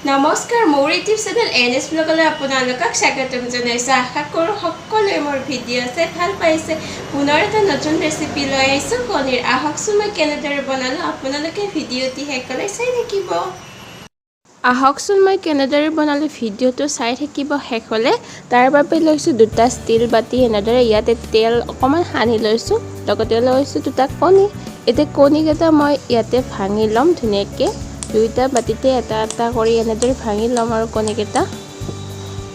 নমস্কাৰ মোৰ YouTube channel NS ব্লগলৈ আপোনালোকক স্বাগতম জনাইছোঁ। আশা কৰোঁ সকলোৱে মোৰ ভিডিঅ' চাই ভাল পাইছে। পুনৰ এটা নতুন ৰেচিপি লৈ আহিছোঁ কণীৰ। আহকচোন মই কেনেদৰে বনালোঁ আপোনালোকে ভিডিঅ'টি শেষলৈ চাই থাকিব। আহকচোন মই কেনেদৰে বনালোঁ ভিডিঅ'টো চাই থাকিব শেষলৈ। তাৰ বাবে লৈছোঁ দুটা ষ্টিল বাতি, এনেদৰে ইয়াতে তেল অকণমান সানি লৈছোঁ। লগতে লৈছোঁ দুটা কণী। এতিয়া কণীকেইটা মই ইয়াতে ভাঙি ল'ম ধুনীয়াকৈ। দুইটা বাতিতে এটা এটা কৰি এনেদৰে ভাঙি ল'ম আৰু কণীকেইটা।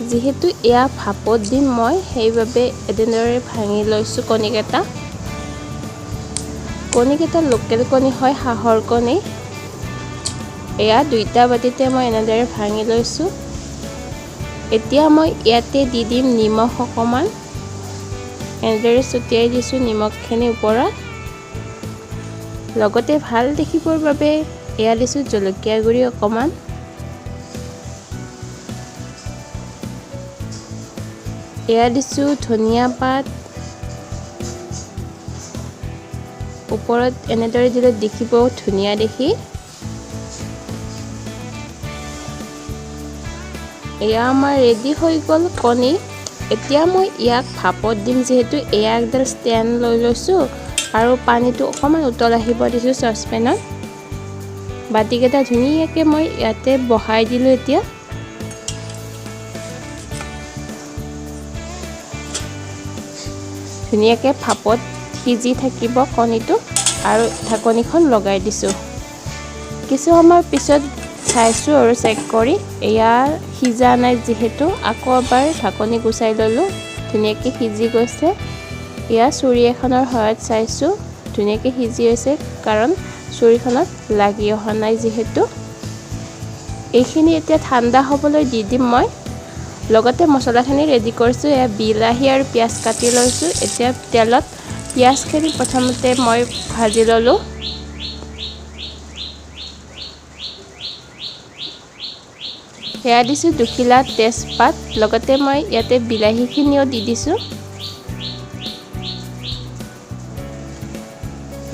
যিহেতু এয়া ভাপত দিম মই, সেইবাবে এনেদৰে ভাঙি লৈছোঁ কণীকেইটা। কণীকেইটা লোকেল কণী হয়, হাঁহৰ কণী। এয়া দুইটা বাতিতে মই এনেদৰে ভাঙি লৈছোঁ। এতিয়া মই ইয়াতে দি দিম নিমখ অকণমান। এনেদৰে ছটিয়াই দিছোঁ নিমখখিনি ওপৰত। লগতে ভাল দেখিবৰ বাবে এয়া দিছোঁ জলকীয়া গুড়ি অকণমান। এয়া দিছোঁ ধনিয়া পাত। ওপৰত এনেদৰে দিলে দেখিব ধুনীয়া দেখি। এয়া আমাৰ ৰেডি হৈ গ'ল কণী। এতিয়া মই ইয়াক ভাপত দিম, যিহেতু এয়া একডাল ষ্টেণ্ড লৈ লৈছোঁ আৰু পানীটো অকণমান উতল আহিব দিছোঁ চচপেনত। বাতিকেইটা ধুনীয়াকৈ মই ইয়াতে বহাই দিলোঁ। এতিয়া ধুনীয়াকৈ ভাপত সিজি থাকিব কণীটো আৰু ঢাকনিখন লগাই দিছোঁ। কিছু সময় পিছত চাইছোঁ আৰু চেক কৰি, এয়া সিজা নাই যিহেতু আকৌ এবাৰ ঢাকনি গুচাই ল'লোঁ। ধুনীয়াকৈ সিজি গৈছে। এয়া চুৰি এখনৰ সহায়ত চাইছোঁ ধুনীয়াকৈ সিজি হৈছে, কাৰণ চুৰিখনত লাগি অহা নাই যিহেতু। এইখিনি এতিয়া ঠাণ্ডা হ'বলৈ দি দিম মই। লগতে মছলাখিনি ৰেডি কৰিছোঁ। এয়া বিলাহী আৰু পিঁয়াজ কাটি লৈছোঁ। এতিয়া তেলত পিঁয়াজখিনি প্ৰথমতে মই ভাজি ল'লোঁ। সেয়া দিছোঁ দুখিলা তেজপাত। লগতে মই ইয়াতে বিলাহীখিনিও দি দিছোঁ।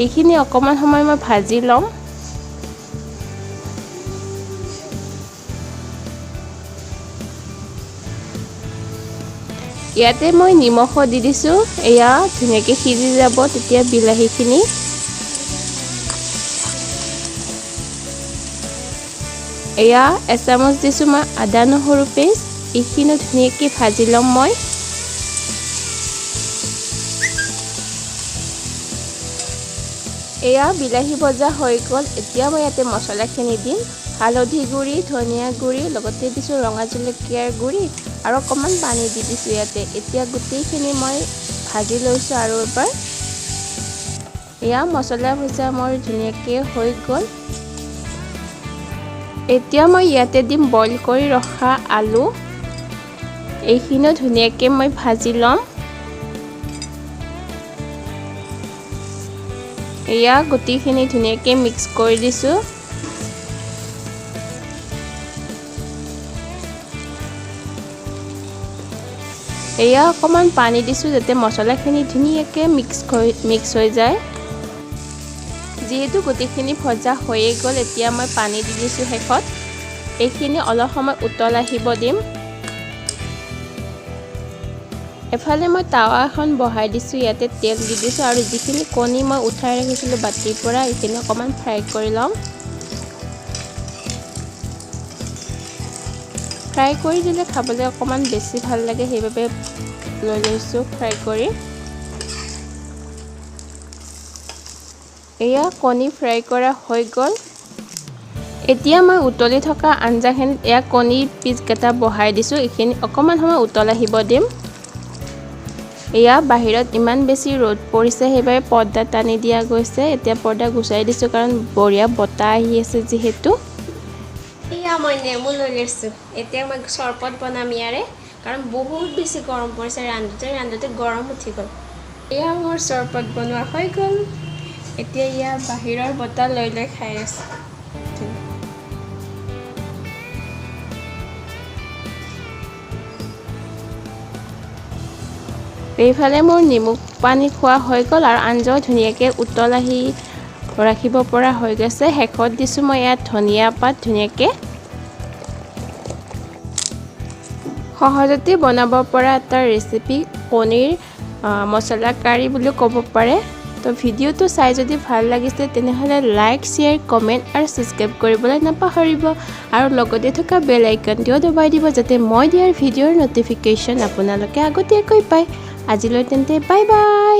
এইখিনি অকণমান সময় মই ভাজি ল'ম। ইয়াতে মই নিমখো দি দিছোঁ। এয়া ধুনীয়াকৈ সিজি যাব তেতিয়া বিলাহীখিনি। এয়া এচামুচ দিছোঁ মই আদা নহৰু পেষ্ট। এইখিনিও ধুনীয়াকৈ ভাজি ল'ম মই। এয়া বিলাহী ভজা হৈ গ'ল। এতিয়া মই ইয়াতে মছলাখিনি দিম। হালধি গুড়ি, ধনিয়া গুড়ি, লগতে দিছোঁ ৰঙা জলকীয়াৰ গুড়ি আৰু অকণমান পানী দি দিছোঁ ইয়াতে। এতিয়া গোটেইখিনি মই ভাজি লৈছোঁ আৰু এবাৰ। এয়া মছলা ভজা মোৰ ধুনীয়াকৈ হৈ গ'ল। এতিয়া মই ইয়াতে দিম বইল কৰি ৰখা আলু। এইখিনিও ধুনীয়াকৈ মই ভাজি ল'ম। এয়া গোটেইখিনি ধুনীয়াকৈ মিক্স কৰি দিছোঁ। এয়া অকণমান পানী দিছোঁ যাতে মছলাখিনি ধুনীয়াকৈ মিক্স হৈ যায়। যিহেতু গোটেইখিনি ভজা হৈয়ে গ'ল, এতিয়া মই পানী দি দিছোঁ শেষত। এইখিনি অলপ সময় উতল আহিব দিম। এফালে মই টাৱা এখন বহাই দিছোঁ। ইয়াতে তেল দি দিছোঁ আৰু যিখিনি কণী মই উঠাই ৰাখিছিলোঁ বাতিৰ পৰা, এইখিনি অকণমান ফ্ৰাই কৰি ল'ম। ফ্ৰাই কৰি দিলে খাবলৈ অকণমান বেছি ভাল লাগে, সেইবাবে লৈ লৈছোঁ ফ্ৰাই কৰি। এয়া কণী ফ্ৰাই কৰা হৈ গ'ল। এতিয়া মই উতলি থকা আঞ্জাখিনিত এয়া কণীৰ পিচকেইটা বহাই দিছোঁ। এইখিনি অকণমান সময় উতল আহিব দিম। এয়া বাহিৰত ইমান বেছি ৰ'দ পৰিছে, সেইবাবে পৰ্দা টানি দিয়া গৈছে। এতিয়া পৰ্দা গুচাই দিছোঁ, কাৰণ বঢ়িয়া বতাহ আহি আছে যিহেতু। এয়া মই নেমু লৈ লৈছোঁ। এতিয়া মই চৰবত বনাম ইয়াৰে, কাৰণ বহুত বেছি গৰম পৰিছে। ৰান্ধোতে গৰম উঠি গ'ল। এয়া মোৰ চৰবত বনোৱা হৈ গ'ল। এতিয়া ইয়া বাহিৰৰ বতাহ লৈ লৈ খাই আছোঁ। এইফালে মোৰ নেমু পানী খোৱা হৈ গ'ল আৰু আঞ্জাও ধুনীয়াকৈ উতল আহি ৰাখিব পৰা হৈ গৈছে। শেষত দিছোঁ মই ইয়াত ধনিয়া পাত ধুনীয়াকৈ। সহজতে বনাব পৰা এটা ৰেচিপি কণীৰ মছলা কাৰী বুলি ক'ব পাৰে। তো ভিডিঅ'টো চাই যদি ভাল লাগিছে তেনেহ'লে লাইক, শ্বেয়াৰ, কমেণ্ট আৰু ছাবস্ক্ৰাইব কৰিবলৈ নাপাহৰিব আৰু লগতে থকা বেল আইকনটিও দবাই দিব যাতে মই দিয়াৰ ভিডিঅ'ৰ ন'টিফিকেশ্যন আপোনালোকে আগতীয়াকৈ পায়। আজিলৈ তেন্তে বাই বাই।